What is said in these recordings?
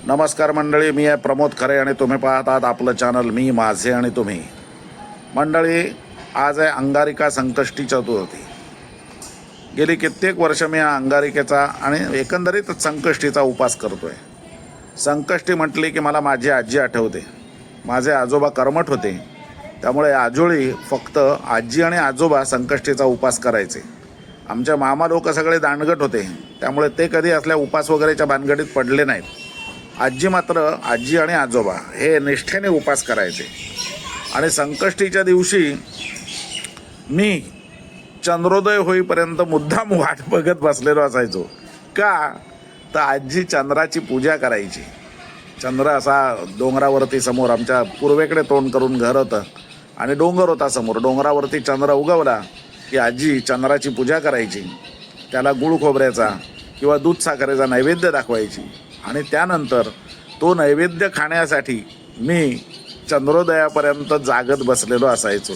नमस्कार मंडळी, मी आहे प्रमोद खरे आणि तुम्ही पाहत आहात आपलं चॅनल मी माझे आणि तुम्ही. मंडळी, आज आहे अंगारिका संकष्टी चतुर्थी. गेली कित्येक वर्ष मी या अंगारिकेचा आणि एकंदरीत संकष्टीचा उपास करतो आहे. संकष्टी म्हटली की मला माझी आजी आठवते. माझे आजोबा कर्मठ होते, त्यामुळे आजोळी फक्त आजी आणि आजोबा संकष्टीचा उपास करायचे. आमच्या मामा लोक सगळे दांडगट होते, त्यामुळे ते कधी असल्या उपास वगैरेच्या भानगडीत पडले नाहीत. आजी मात्र आजी आणि आजोबा हे निष्ठेने उपास करायचे. आणि संकष्टीच्या दिवशी मी चंद्रोदय होईपर्यंत मुद्दाम वाट बघत बसलेलो असायचो. का तर आजी चंद्राची पूजा करायची. चंद्र असा डोंगरावरती समोर, आमच्या पूर्वेकडे तोंड करून घर होतं आणि डोंगर होता समोर. डोंगरावरती चंद्र उगवला की आजी चंद्राची पूजा करायची. त्याला गुळ खोबऱ्याचा किंवा दूध साखरेचा नैवेद्य दाखवायची आणि त्यानंतर तो नैवेद्य खाण्यासाठी मी चंद्रोदयापर्यंत जागत बसलेलो असायचो.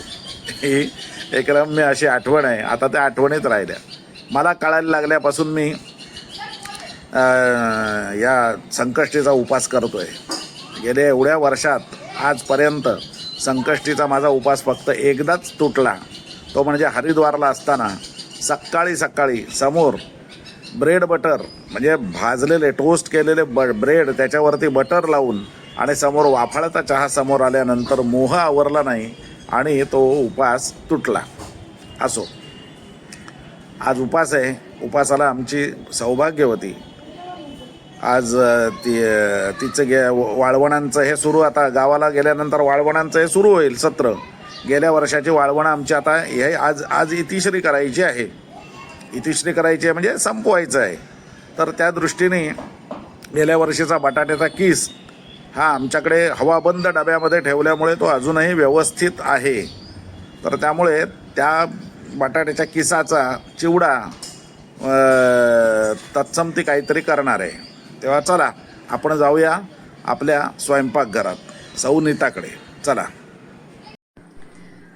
ही एक रम्य अशी आठवण आहे. आता त्या आठवणीत राहिल्या. मला कळायला लागल्यापासून मी या संकष्टीचा उपास करतो आहे. गेल्या एवढ्या वर्षात आजपर्यंत संकष्टीचा माझा उपास फक्त एकदाच तुटला. तो म्हणजे हरिद्वारला असताना सकाळी सकाळी समोर ब्रेड बटर म्हणजे भाजलेले टोस्ट केलेले ब्रेड, त्याच्यावरती बटर लावून आणि समोर वाफाळता चहा समोर आल्यानंतर मोह आवरला नाही आणि तो उपास तुटला. असो, आज उपास आहे. उपासाला आमची सौभाग्यवती आज तिचं वाळवणांचं हे सुरू. आता गावाला गेल्यानंतर वाळवणांचं हे सुरू होईल सत्र. गेल्या वर्षाची वाळवणं आमची आता हे आज इतिश्री करायची आहे. इतिश्री करायची आहे म्हणजे संपवायचं आहे. तर त्या दृष्टीने गेल्या वर्षीचा बटाट्याचा किस हा आमच्याकडे हवाबंद डब्यामध्ये ठेवल्यामुळे तो अजूनही व्यवस्थित आहे. तर त्यामुळे त्या बटाट्याच्या किसाचा चिवडा तत्सम ती काहीतरी करणार आहे. तेव्हा चला आपण जाऊया आपल्या स्वयंपाकघरात सौ नीताकडे. चला.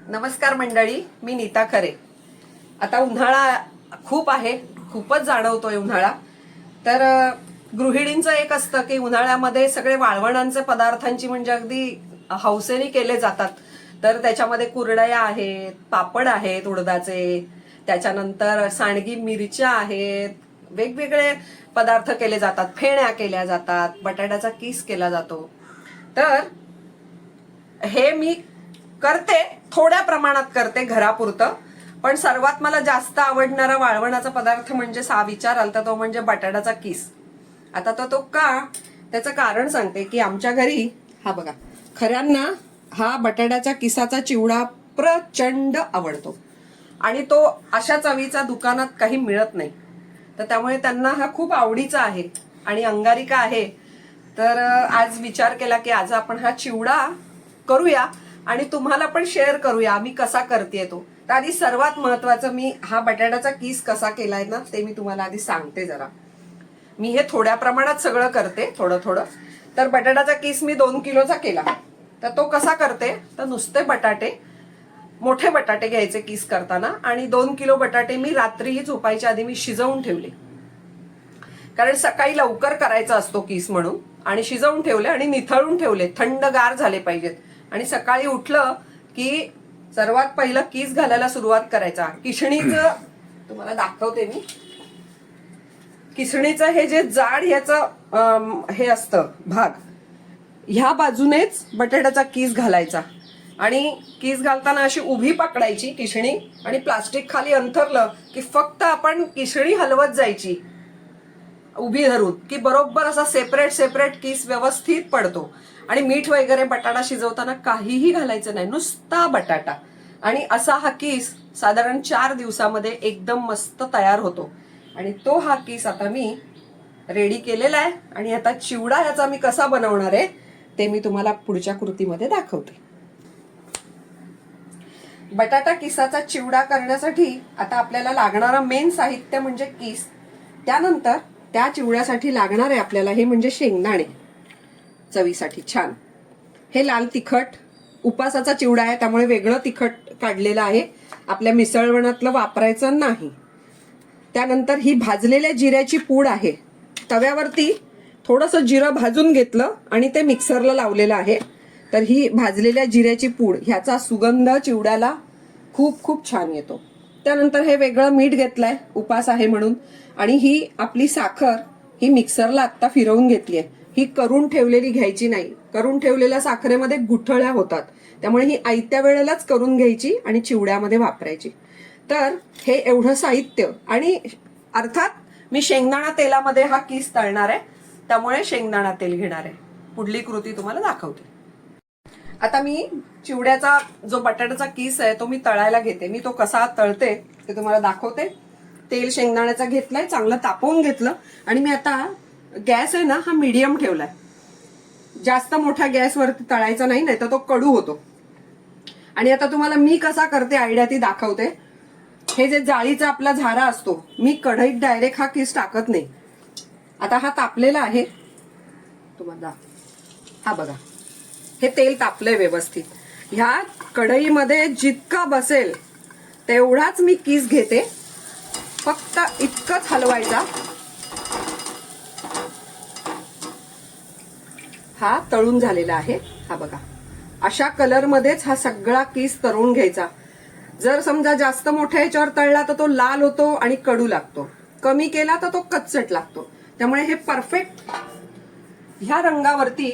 नमस्कार मंडळी, मी नीता खरे. आता उन्हाळा खूप आहे, खूपच जाणवतोय उन्हाळा. तर गृहिणींचं एक असतं की उन्हाळ्यामध्ये सगळे वाळवणांचे पदार्थांची म्हणजे अगदी हौसेने केले जातात. तर त्याच्यामध्ये कुरडया आहेत, पापड आहेत उडदाचे, त्याच्यानंतर सांडगी मिरच्या आहेत, वेगवेगळे पदार्थ केले जातात, फेण्या केल्या जातात, बटाट्याचा किस केला जातो. तर हे मी करते, थोड्या प्रमाणात करते घरापुरतं. पण सर्वात मला जास्त आवडणारा वाळवणाचा पदार्थ म्हणजे विचाराल तर तो म्हणजे बटाट्याचा किस. आता तो का, त्याचं कारण सांगते की आमच्या घरी हा बघा, खऱ्यांना हा बटाट्याच्या किसाचा चिवडा प्रचंड आवडतो आणि तो अशा चवीचा दुकानात काही मिळत नाही. तर त्यामुळे त्यांना हा खूप आवडीचा आहे आणि अंगारिका आहे. तर आज विचार केला की आज आपण हा चिवडा करूया आणि तुम्हाला पण शेअर करूया आम्ही कसा करते तो. तर आधी सर्वात महत्वाचं, मी हा बटाट्याचा किस कसा केलाय ना ते मी तुम्हाला आधी सांगते जरा. मी हे थोड्या प्रमाणात सगळं करते, थोडं थोडं. तर बटाट्याचा किस मी 2 किलोचा केला. तर तो कसा करते, तर नुसते बटाटे, मोठे बटाटे घ्यायचे किस करताना आणि 2 किलो बटाटे मी रात्रीही झोपायच्या आधी मी शिजवून ठेवले. कारण सकाळी लवकर करायचा असतो किस म्हणून, आणि शिजवून ठेवले आणि निथळून ठेवले, थंडगार झाले पाहिजेत. आणि सकाळी उठलं की सर्वात पहिलं किस घालायला सुरुवात करायचा. किसणीचं तुम्हाला दाखवते मी. किसणीचं हे जे जाड ह्याचं हे असतं भाग, ह्या बाजूनेच बटाट्याचा किस घालायचा. आणि किस घालताना अशी उभी पकडायची किसणी आणि प्लास्टिक खाली अंथरलं की फक्त आपण किसणी हलवत जायची उभी धरून, की बरोबर असा सेपरेट सेपरेट किस व्यवस्थित पडतो. आणि मीठ वगैरे बटाटा शिजवताना काहीही घालायचं नाही, नुसता बटाटा. आणि असा हा किस साधारण 4 दिवसामध्ये एकदम मस्त तयार होतो. आणि तो हा किस आता मी रेडी केलेला आहे. आणि आता चिवडा ह्याचा मी कसा बनवणार आहे ते मी तुम्हाला पुढच्या कृतीमध्ये दाखवते. बटाटा किसाचा चिवडा करण्यासाठी आता आपल्याला लागणारं मेन साहित्य म्हणजे किस. त्यानंतर त्या चिवड्यासाठी लागणार आहे आपल्याला हे म्हणजे शेंगदाणे चवीसाठी छान. हे लाल तिखट, उपासाचा चिवडा आहे त्यामुळे वेगळं तिखट काढलेलं आहे, आपल्या मिसळवणातलं वापरायचं नाही. त्यानंतर ही भाजलेल्या जिऱ्याची पूड आहे. तव्यावरती थोडंसं जिरं भाजून घेतलं आणि ते मिक्सरला लावलेलं आहे. तर ही भाजलेल्या जिऱ्याची पूड, ह्याचा सुगंध चिवड्याला खूप खूप छान येतो. त्यानंतर हे वेगळं मीठ घेतलंय, उपास आहे म्हणून. आणि ही आपली साखर ही मिक्सरला आत्ता फिरवून घेतली आहे. ही करून ठेवलेली घ्यायची नाही. करून ठेवलेल्या साखरेमध्ये गुठळ्या होतात. त्यामुळे ही आयत्या वेळेलाच करून घ्यायची आणि चिवड्यामध्ये वापरायची. तर हे एवढं साहित्य. आणि अर्थात मी शेंगदाणा तेलामध्ये हा किस तळणार आहे, त्यामुळे शेंगदाणा तेल घेणार आहे. पुढली कृती तुम्हाला दाखवते. आता मी चिवड्याचा जो बटाट्याचा किस आहे तो मी तळायला घेते. मी तो कसा तळते ते तुम्हाला दाखवते. तेल शेंगदाण्याचा घेतलाय, चांगलं तापवून घेतलं. आणि मी आता गॅस आहे ना हा मीडियम ठेवलाय. जास्त मोठ्या गॅसवरती तळायचा नाही, नाही तर तो कडू होतो. आणि आता तुम्हाला मी कसा करते आयडिया ती दाखवते. हे जे जाळीचा आपला झारा असतो, मी कढईत डायरेक्ट हा किस टाकत नाही. आता हा तापलेला आहे तुम्हाला, हा बघा, हे तेल तापलंय व्यवस्थित. ह्या कढईमध्ये जितका बसेल तेवढाच मी किस घेते. फक्त इतकंच हलवायचा. हा तळून झालेला आहे, हा बघा. अशा कलरमध्येच हा सगळा किस तळून घ्यायचा. जर समजा जास्त मोठ्या ह्याच्यावर तळला तर तो लाल होतो आणि कडू लागतो. कमी केला तर तो कच्चट लागतो. त्यामुळे हे परफेक्ट ह्या रंगावरती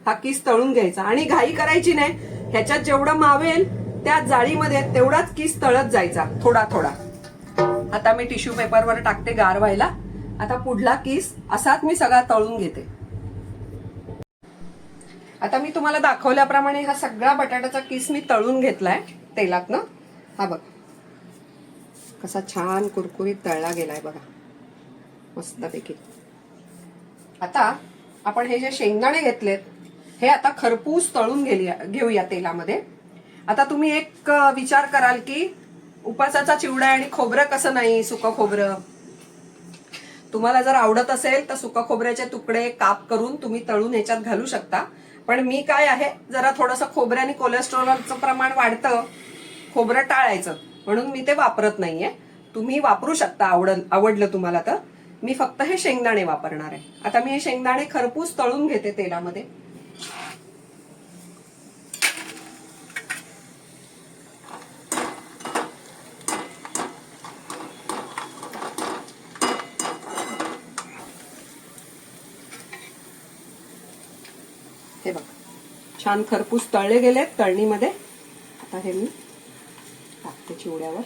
हा किस तळून घ्यायचा. आणि घाई करायची नाही. ह्याच्यात जेवढं मावेल त्या जाळीमध्ये तेवढाच किस तळत जायचा, थोडा थोडा. आता मी टिश्यू पेपरवर टाकते गार व्हायला. आता पुढला किस असाच मी सगळा तळून घेते. आता मी तुम्हाला दाखवल्याप्रमाणे हा सगळा बटाट्याचा किस मी तळून घेतलाय तेलातनं. हा बघा कसा छान कुरकुरीत तळला गेलाय बघा, मस्तपैकी. आता आपण हे जे शेंगदाणे घेतलेत हे आता खरपूस तळून घेऊया तेलामध्ये. आता तुम्ही एक विचार कराल की उपासाचा चिवडा आणि खोबरं कसं नाही, सुकं खोबरं. तुम्हाला जर आवडत असेल तर सुकं खोबऱ्याचे तुकडे काप करून तुम्ही तळून ह्याच्यात घालू शकता. पण मी काय आहे, जरा थोडंसं खोबऱ्याने कोलेस्ट्रॉलचं प्रमाण वाढतं, खोबरं टाळायचं, म्हणून मी ते वापरत नाहीये. तुम्ही वापरू शकता आवडलं तुम्हाला तर. मी फक्त हे शेंगदाणे वापरणार आहे. आता मी हे शेंगदाणे खरपूस तळून घेते तेलामध्ये. हे बघा छान खरपूस तळले गेलेत तळणीमध्ये. आता हे मी टाकते चिवड्यावर.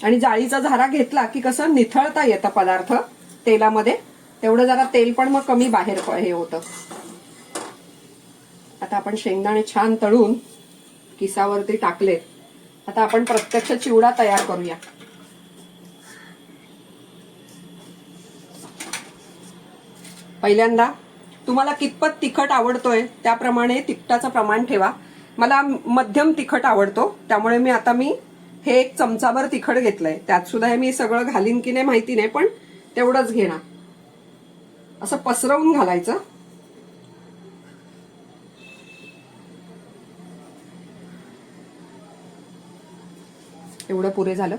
आणि जाळीचा झारा घेतला की कसं निथळता येतं पदार्थ तेलामध्ये, तेवढं जरा तेल पण मग कमी बाहेर हे होतं. आता आपण शेंगदाणे छान तळून किसावरती टाकले. आता आपण प्रत्यक्ष चिवडा तयार करूया. पहिल्यांदा तुम्हाला कितपत तिखट आवडतोय त्याप्रमाणे तिखटाचं प्रमाण ठेवा. मला मध्यम तिखट आवडतो, त्यामुळे मी हे 1 चमचाभर तिखट घेतलंय. त्यात सुद्धा हे मी सगळं घालीन की नाही माहिती नाही, पण तेवढंच घेणार. असं पसरवून घालायचं. एवढं पुरे झालं.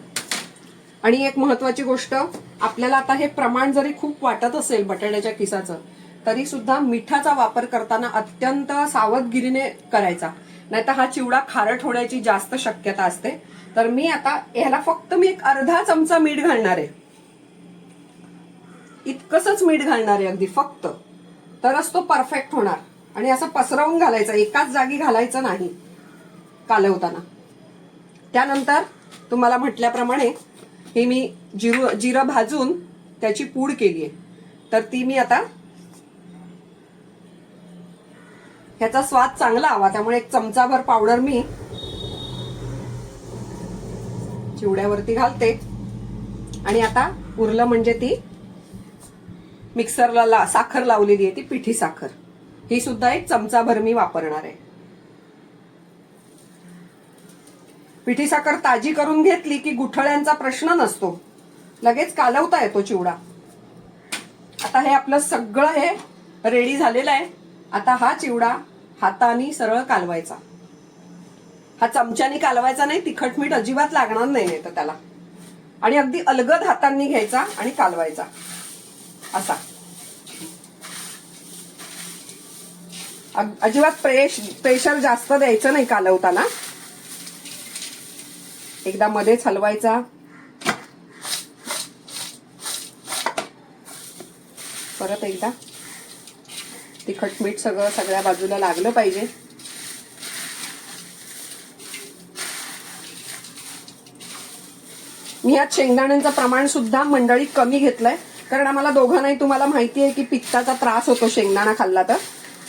आणि एक महत्वाची गोष्ट, आपल्याला आता हे प्रमाण जरी खूप वाटत असेल बटाट्याच्या किसाचं, तरी सुद्धा मिठाचा वापर करताना अत्यंत सावधगिरीने करायचा, नाहीतर हा चिवडा खारट होण्याची जास्त शक्यता असते. तर मी आता ह्याला फक्त मी 1/2 चमचा मीठ घालणार आहे. इतकंच मीठ घालणार आहे अगदी फक्त, तरच तो परफेक्ट होणार. आणि असं पसरवून घालायचं, एकाच जागी घालायचं नाही कालवताना. त्यानंतर तुम्हाला म्हटल्याप्रमाणे हे मी जिरं भाजून त्याची पूड केली आहे. तर ती मी आता, ह्याचा स्वाद चांगला हवा त्यामुळे 1 चमचाभर पावडर मी चिवड्यावरती घालते. आणि आता उरलं म्हणजे ती मिक्सरला साखर लावलेली आहे, ती पिठी साखर, ही सुद्धा 1 चमचाभर मी वापरणार आहे. पिठी साखर ताजी करून घेतली की गुठळ्यांचा प्रश्न नसतो, लगेच कालवता येतो चिवडा. आता हे आपलं सगळं हे रेडी झालेलं आहे. आता हा चिवडा हाताने सरळ कालवायचा. हा चमच्याने कालवायचा नाही, तिखट मीठ अजिबात लागणार नाही तर त्याला. आणि अगदी अलगद हातांनी घ्यायचा आणि कालवायचा असा. अजिबात प्रेशर जास्त द्यायचं नाही कालवताना. एकदा मध्येच हलवायचा. परत एकदा. तिखट मीठ सगळं सगळ्या बाजूला लागलं पाहिजे. मी यात शेंगदाण्यांचं प्रमाण सुद्धा मंडळी कमी घेतलंय, कारण आम्हाला दोघांनाही तुम्हाला माहिती आहे की पित्ताचा त्रास होतो शेंगदाणा खाल्ला तर.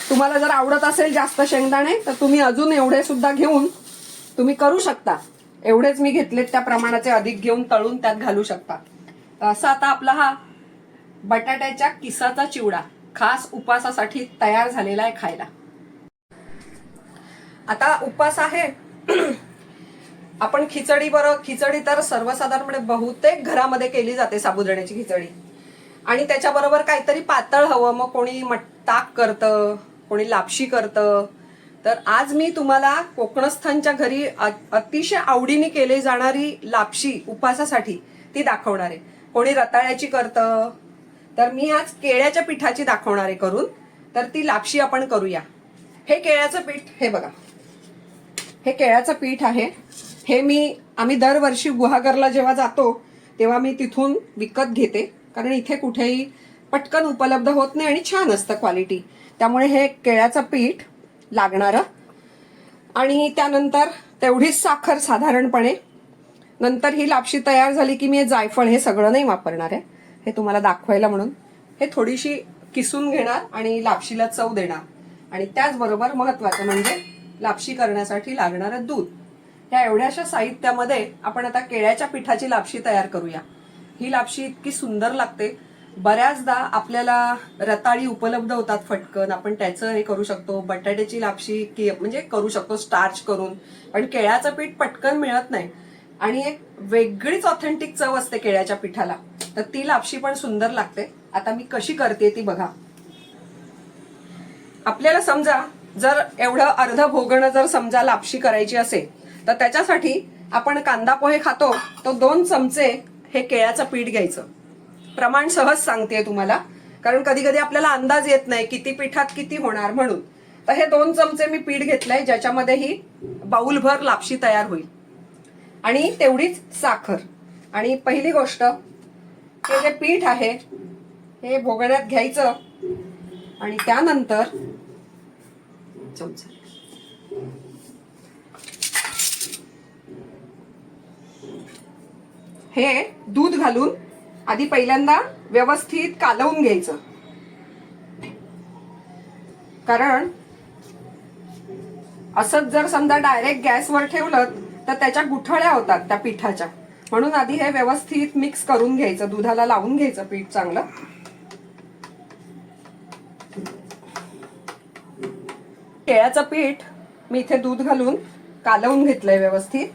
तुम्हाला जर आवडत असेल जास्त शेंगदाणे तर तुम्ही अजून एवढे सुद्धा घेऊन तुम्ही करू शकता. एवढेच मी घेतलेत त्या प्रमाणाचे अधिक घेऊन तळून त्यात घालू शकता. असा आता आपला हा बटाट्याच्या किसाचा चिवडा खास उपासासाठी तयार झालेला आहे खायला. आता उपास आहे. आपण खिचडी खिचडी तर सर्वसाधारणपणे बहुतेक घरामध्ये केली जाते, साबुदाण्याची खिचडी. आणि त्याच्याबरोबर काहीतरी पातळ हवं, मग कोणी ताक करतं, कोणी लापशी करतं. तर आज मी तुम्हाला कोकणस्थांच्या घरी अतिशय आवडीने केली जाणारी लापशी उपासासाठी ती दाखवणार आहे. कोणी रताळ्याची करतं, तर मी आज केळ्याच्या पिठाची दाखवणार आहे करून. तर ती लापशी आपण करूया. हे केळ्याचं पीठ, हे बघा, हे केळ्याचं पीठ आहे. हे आम्ही दरवर्षी गुहागरला जेव्हा जातो तेव्हा मी तिथून विकत घेते, कारण इथे कुठेही पटकन उपलब्ध होत नाही आणि छान असतं क्वालिटी. त्यामुळे हे केळ्याचं पीठ लागणारं. आणि त्यानंतर तेवढीच साखर साधारणपणे. नंतर ही लापशी तयार झाली की मी जायफळ हे सगळं नाही वापरणार आहे, हे तुम्हाला दाखवायला म्हणून. हे थोडीशी किसून घेणार आणि लापशीला चव देणार. आणि त्याचबरोबर महत्वाचं म्हणजे लापशी करण्यासाठी लागणारं दूध. या एवढ्याशा साहित्यामध्ये आपण आता केळ्याच्या पिठाची लापशी तयार करूया. ही लापशी इतकी सुंदर लागते. बऱ्याचदा आपल्याला रताळी उपलब्ध होतात फटकन, आपण त्याचं हे करू शकतो. बटाट्याची लापशी म्हणजे करू शकतो स्टार्च करून, पण केळ्याचं पीठ पटकन मिळत नाही. आणि एक वेगळीच ऑथेंटिक चव असते केळ्याच्या पिठाला. तर ती लापशी पण सुंदर लागते. आता मी कशी करते ती बघा. आपल्याला समजा जर एवढं अर्ध भोगणं जर समजा लापशी करायची असेल तर त्याच्यासाठी आपण कांदा पोहे खातो तो 2 चमचे हे केळ्याचं पीठ घ्यायचं. प्रमाण सहज सांगते तुम्हाला, कारण कधी कधी आपल्याला अंदाज येत नाही किती पिठात किती होणार म्हणून. तर हे 2 चमचे मी पीठ घेतलंय, ज्याच्यामध्ये ही बाउलभर लापशी तयार होईल. आणि तेवढीच साखर. आणि पहिली गोष्ट, हे जे पीठ आहे हे भोगण्यात घ्यायचं आणि त्यानंतर चमचा हे दूध घालून आधी पहिल्यांदा व्यवस्थित कालवून घ्यायचं. कारण असंच जर समजा डायरेक्ट गॅसवर ठेवलं तर त्याच्या गुठळ्या होतात त्या पिठाच्या. म्हणून आधी हे व्यवस्थित मिक्स करून घ्यायचं, दुधाला लावून घ्यायचं पीठ चांगलं. केळ्याचं पीठ मी इथे दूध घालून कालवून घेतलंय व्यवस्थित.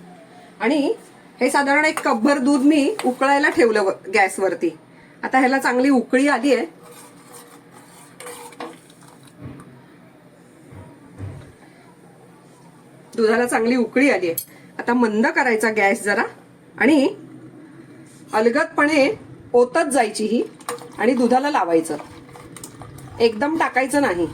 आणि हे साधारण 1 कपभर दूध मी उकळायला ठेवलं गॅसवरती. आता ह्याला चांगली उकळी आली आहे. दुधाला चांगली उकळी आली आहे. आता मंद करायचा गॅस जरा आणि अलगदपणे ओतत जायची ही आणि दुधाला लावायचं. एकदम टाकायचं नाही.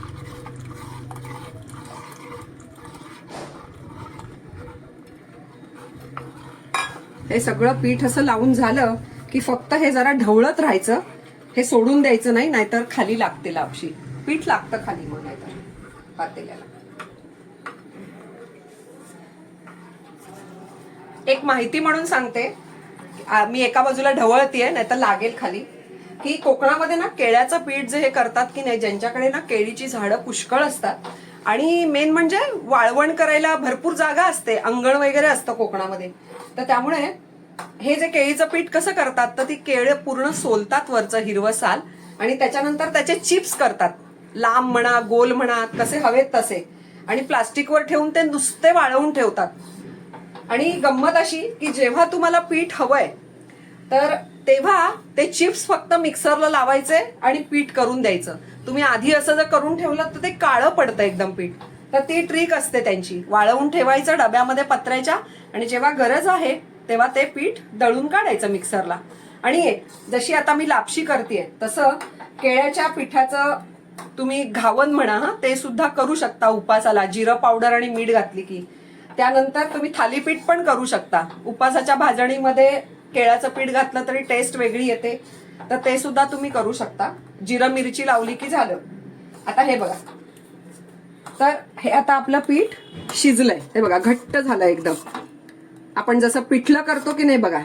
हे सगळं पीठ असं लावून झालं की फक्त हे जरा ढवळत राहायचं. हे सोडून द्यायचं नाही, नाहीतर खाली लागते लापशी. पीठ लागतं खाली मग नाहीतर पातेल्याला. एक माहिती म्हणून सांगते, मी एका बाजूला ढवळतीये नाहीतर लागेल खाली, की कोकणामध्ये ना केळ्याचं पीठ जे हे करतात की नाही, ज्यांच्याकडे ना केळीची झाडं पुष्कळ असतात आणि मेन म्हणजे वाळवण करायला भरपूर जागा असते, अंगण वगैरे असतं कोकणामध्ये. तर त्यामुळे हे जे केळीचं पीठ कसं करतात, तर ती केळं पूर्ण सोलतात वरचं हिरवं साल आणि त्याच्यानंतर त्याचे चिप्स करतात. लांब म्हणा गोल म्हणा कसे हवेत तसे, आणि प्लास्टिकवर ठेवून ते नुसते वाळवून ठेवतात. आणि गंमत अशी की जेव्हा तुम्हाला पीठ हवंय तर तेव्हा ते चिप्स फक्त मिक्सरला लावायचे आणि पीठ करून द्यायचं. तुम्ही आधी असं जर करून ठेवलं तर ते काळं पडतं एकदम पीठ. तर ती ट्रिक असते त्यांची. वाळवून ठेवायचं डब्यामध्ये पत्र्याच्या, आणि जेव्हा गरज आहे तेव्हा ते पीठ दळून काढायचं मिक्सरला. आणि जशी आता मी लापशी करतेय तसं केळ्याच्या पिठाचं तुम्ही घावन म्हणा, हा, ते सुद्धा करू शकता उपासाला. जिरं पावडर आणि मीठ घातली की. त्यानंतर तुम्ही थालीपीठ पण करू शकता. उपासाच्या भाजणीमध्ये केळ्याचं पीठ घातलं तरी टेस्ट वेगळी येते, तर ते सुद्धा तुम्ही करू शकता. जिरं मिरची लावली की झालं. आता हे बघा, तर हे आता आपलं पीठ शिजलंय. हे बघा घट्ट झालं एकदम. आपण जसं पिठलं करतो की नाही बघा,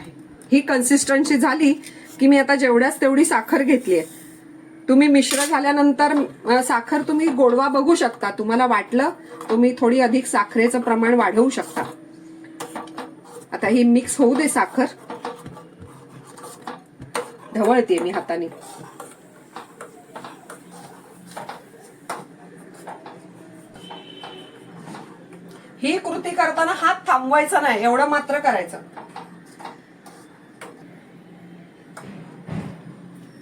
ही कन्सिस्टन्सी झाली की मी आता जेवढ्याच तेवढी साखर घेतलीये. तुम्ही मिश्र झाल्यानंतर साखर तुम्ही गोडवा बघू शकता. तुम्हाला वाटलं तुम्ही थोडी अधिक साखरेचं प्रमाण वाढवू शकता. आता ही मिक्स होऊ दे साखर. ढवळते मी हाताने. ही कृती करताना हात थांबवायचा नाही, एवढं मात्र करायचं.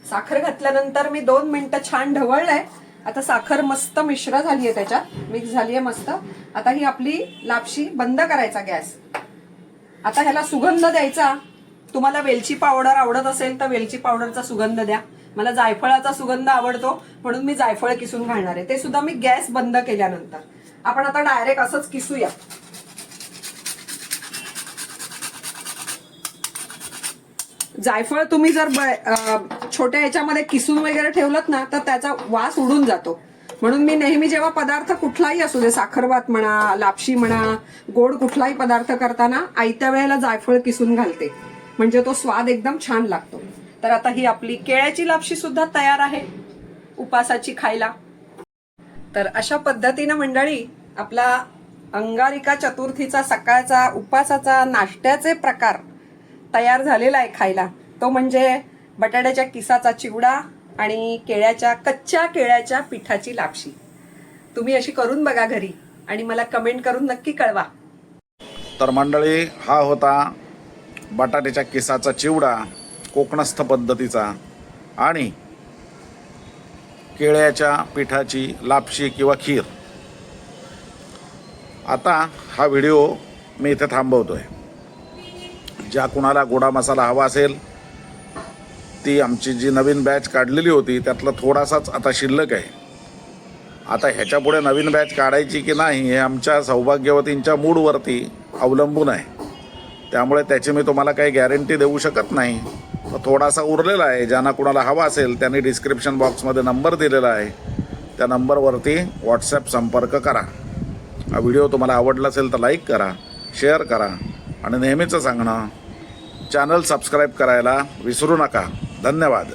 साखर घातल्यानंतर मी 2 मिनिटं छान ढवळलंय. आता साखर मस्त मिश्र झालीये, त्याच्यात मिक्स झालीये मस्त. आता ही आपली लापशी बंद करायचा गॅस. आता ह्याला सुगंध द्यायचा. तुम्हाला वेलची पावडर आवडत असेल तर वेलची पावडरचा सुगंध द्या. मला जायफळाचा सुगंध आवडतो म्हणून मी जायफळ किसून घालणार आहे. ते सुद्धा मी गॅस बंद केल्यानंतर. आपण आता डायरेक्ट असंच किसूया. जायफळ तुम्ही जर छोट्या ह्याच्यामध्ये किसून वगैरे ठेवलं ना तर त्याचा वास उडून जातो. म्हणून मी नेहमी जेव्हा पदार्थ कुठलाही असू दे, साखरभात म्हणा, लापशी म्हणा, गोड कुठलाही पदार्थ करताना आयत्या वेळेला जायफळ किसून घालते, म्हणजे तो स्वाद एकदम छान लागतो. तर आता ही आपली केळ्याची लापशी सुद्धा तयार आहे उपासाची खायला. तर अशा पद्धतीनं मंडळी आपला अंगारिका चतुर्थीचा सकाळचा उपासाचा नाश्त्याचे प्रकार तयार झालेला आहे खायला. तो म्हणजे बटाट्याच्या किसाचा चिवडा आणि कच्च्या केळ्याच्या पिठाची लापशी. तुम्ही अशी करून बघा घरी आणि मला कमेंट करून नक्की कळवा. तर मंडळी, हा होता बटाट्याच्या किसाचा चिवडा कोकणस्थ पद्धतीचा आणि केळ्याच्या पिठाची लापशी किंवा खीर. आता हा व्हिडिओ मी इथे थांबवतोय. ज्या कुणाला गोडा मसाला हवा असेल, ती आमची जी नवीन बॅच काढलेली होती त्यातला थोडासाच आता शिल्लक आहे. आता ह्याच्यापुढे नवीन बॅच काढायची की नाही हे आमच्या सौभाग्यवतींच्या मूडवरती अवलंबून आहे. त्यामुळे त्याची मी तुम्हाला काही गॅरंटी देऊ शकत नाही. थोडासा उरलेला आहे. ज्यांना कुणाला हवा असेल त्यांनी डिस्क्रिप्शन बॉक्समध्ये नंबर दिलेला आहे, त्या नंबरवरती व्हॉट्सॲप संपर्क करा. हा व्हिडिओ तुम्हाला आवडला असेल तर लाईक करा, शेअर करा आणि नेहमीचं सांगणं, चॅनल सबस्क्राईब करायला विसरू नका. धन्यवाद.